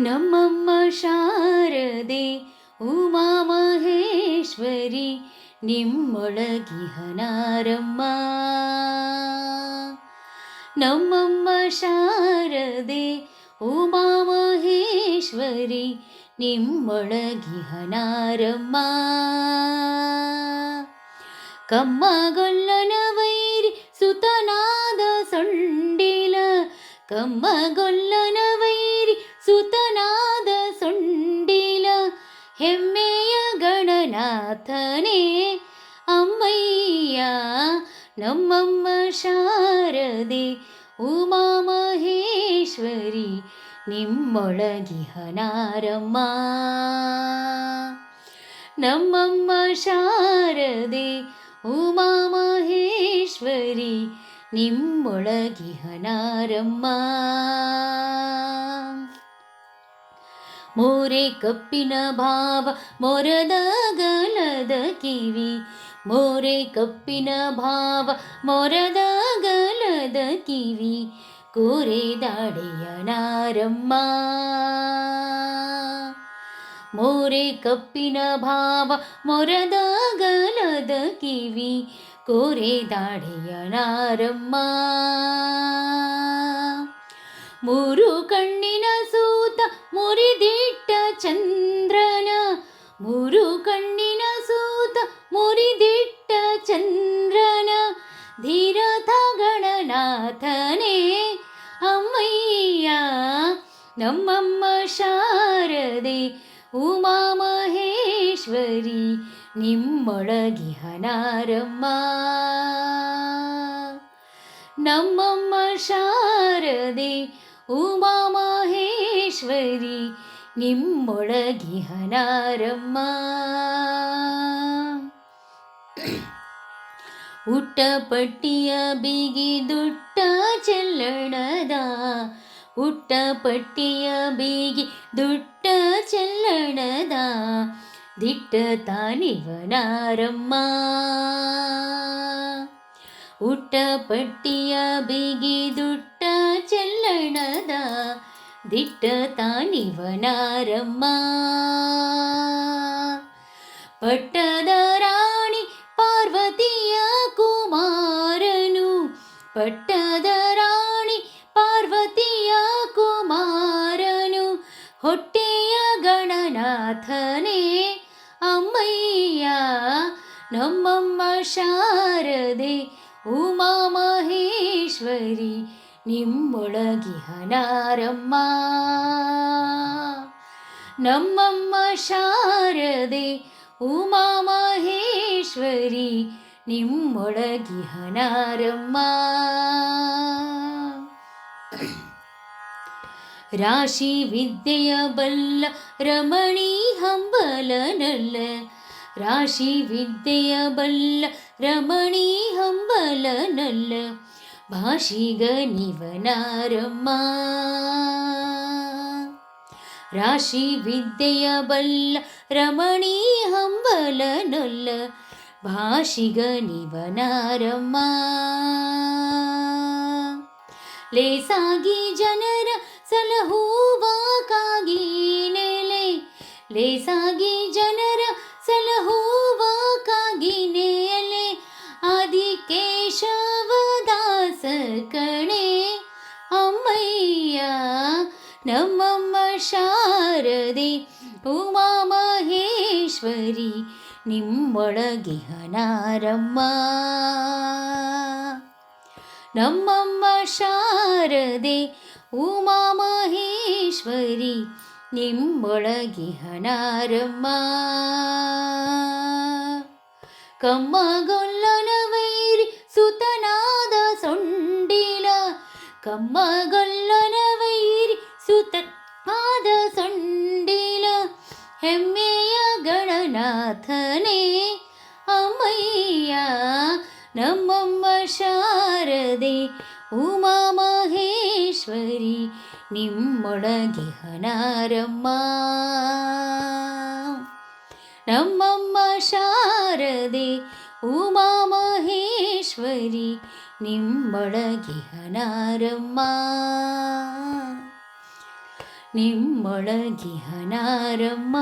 ನಮ್ಮಮ್ಮ ಶಾರದೆ ಉಮಾ ಮಹೇಶ್ವರಿ ನಿಮ್ಮೊಳಗಿಹನಾರಮ್ಮ. ನಮ್ಮಮ್ಮ ಶಾರದೆ ಉಮಾ ಮಹೇಶ್ವರಿ ನಿಮ್ಮೊಳಗಿಹನಾರಮ್ಮ. ಕಮ್ಮಗೊಲ್ಲನ ವೈರಿ ಸುತನಾದ ಸೊಂಡಿಲ, ಕಮ್ಮಗೊಲ್ಲನ ವೈರಿ ಸುತನಾದ ಸೊಂಡಿಲ, ಹೆಮ್ಮೆಯ ಗಣನಾಥನೇ ಅಮ್ಮಯ್ಯ. ನಮ್ಮಮ್ಮ ಶಾರದೆ ಉಮಾ ಮಹೇಶ್ವರಿ ನಿಮ್ಮೊಳಗಿಹನಾರಮ್ಮ. ನಮ್ಮಮ್ಮ ಶಾರದೆ ಉಮಾ ಮಹೇಶ್ವರಿ ನಿಮ್ಮೊಳಗಿಹನಾರಮ್ಮ. ಮೋರೆ ಕಪ್ಪಿನ ಭಾವ ಮೊರದ ಗಲದ ಕಿವಿ, ಮೋರೆ ಕಪ್ಪಿನ ಭಾವ ಮೊರದ ಗಲದ ಕಿವಿ, ಕೋರೆ ದಾಡೆಯ ನಾರಮ್ಮ. ಮೋರೆ ಕಪ್ಪಿನ ಭಾವ ಮೊರದ ಗಲದ ಕಿವಿ, ಕೋರೆ ದಾಡೆಯ ನಾರಮ್ಮ. ಮೂರು ಕಣ್ಣಿನ ಸೂತ ಮುರಿದಿಟ್ಟ ಚಂದ್ರನ, ಮೂರು ಕಣ್ಣಿನ ಸೂತ ಮುರಿದಿಟ್ಟ ಚಂದ್ರನ, ಧೀರಥ ಗಣನಾಥನೇ ಅಮ್ಮಯ್ಯ. ನಮ್ಮಮ್ಮ ಶಾರದೆ ಉಮಾ ಮಹೇಶ್ವರಿ ನಿಮ್ಮೊಳಗಿಹನಾರಮ್ಮ. ನಮ್ಮಮ್ಮ ಶಾರದೆ ಉಮಾ ಮಹೇಶ್ವರಿ ನಿಮ್ಮೊಳಗಿಹನಾರಮ್ಮ. ಉಟ್ಟಪಟ್ಟಿಯ ಬಿಗಿದುಟ್ಟ ಚೆಲ್ಲಣದ, ಉಟ್ಟಪಟ್ಟಿಯ ಬಿಗಿ ದುಟ್ಟ ಚೆಲ್ಲಣದ, ದಿಟ್ಟ ತಾನಿವನಾರಮ್ಮ. ಉಟ್ಟಪಟ್ಟಿಯ ಬಿಗಿ ದುಟ್ಟ ಚೆಲ್ಲಣದ, ದಿಟ್ಟ ತಾನಿವನಾರಮ್ಮ. ಪಟ್ಟದ ರಾಣಿ ಪಾರ್ವತಿಯ ಕುಮಾರನು, ಪಟ್ಟದ ರಾಣಿ ಪಾರ್ವತಿಯ ಕುಮಾರನು, ಹೊಟ್ಟೆಯ ಗಣನಾಥನೇ ಅಮ್ಮಯ್ಯ. ನಮ್ಮಮ್ಮ ಶಾರದೆ ಉಮಾ ಮಹೇಶ್ವರಿ ನಿಮ್ಮೊಳಗಿಹನಾರಮ್ಮ. ನಮ್ಮಮ್ಮ ಶಾರದೆ ಉಮಾ ಮಹೇಶ್ವರಿ ನಿಮ್ಮೊಳಗಿಹನಾರಮ್ಮ. ರಾಶಿ ವಿದ್ಯೆಯ ಬಲ್ಲ ರಮಣಿ ಹಂಬಲನಲ್ಲ, ರಾಶಿ ವಿದ್ಯೆಯ ಬಲ್ಲ ರಮಣಿ ಹಂಬಲನಲ್ಲ, ಭಾಷಿಗ ನಿವನಾರಮ್ಮ. ರಾಶಿ ವಿದ್ಯೆಯ ಬಲ್ಲ ರಮಣಿ ಹಂಬಲನಲ್ಲ, ಭಾಷಿಗ ನಿವನಾರಮ್ಮ. ಲೇಸಾಗಿ ಜನರ ಸಲಹುವ ಕಾಗಿನೆಲೆ, ಲೇಸಾಗಿ ಜನರ ಸಲಹುವ ಕಾಗಿನೆಲೆ, ಆದಿಕೇಶವದಾಸ ಕಣೆ ಅಮ್ಮಯ್ಯ. ನಮ್ಮಮ್ಮ ಶಾರದೆ ಉಮಾ ಮಹೇಶ್ವರಿ ನಿಮ್ಮೊಳಗಿಹನಾರಮ್ಮ. ನಮ್ಮಮ್ಮ ಶಾರದೆ ಉಮಾ ಮಹೇಶ್ವರಿ ನಿಮ್ಮೊಳಗಿಹನಾರಮ್ಮ. ಕಮ್ಮಗೊಲ್ಲನ ವೈರಿ ಸುತನಾದ ಸೊಂಡಿಲ, ಕಮ್ಮಗೊಲ್ಲನ ವೈರಿ ಸುತನಾದ ಸೊಂಡಿಲ, ಹೆಮ್ಮೆಯ ಗಣನಾಥನೇ ಅಮ್ಮಯ್ಯ. ನಮ್ಮಮ್ಮ ಶಾರದೆ ಉಮಾ ಮಹೇಶ್ವರಿ ನಿಮ್ಮೊಳಗಿಹನಾರಮ್ಮ. ನಮ್ಮಮ್ಮ ಶಾರದೆ ಉಮಾ ಮಹೇಶ್ವರಿ ನಿಮ್ಮೊಳಗಿಹನಾರಮ್ಮ. ನಿಮ್ಮೊಳಗಿಹನಾರಮ್ಮ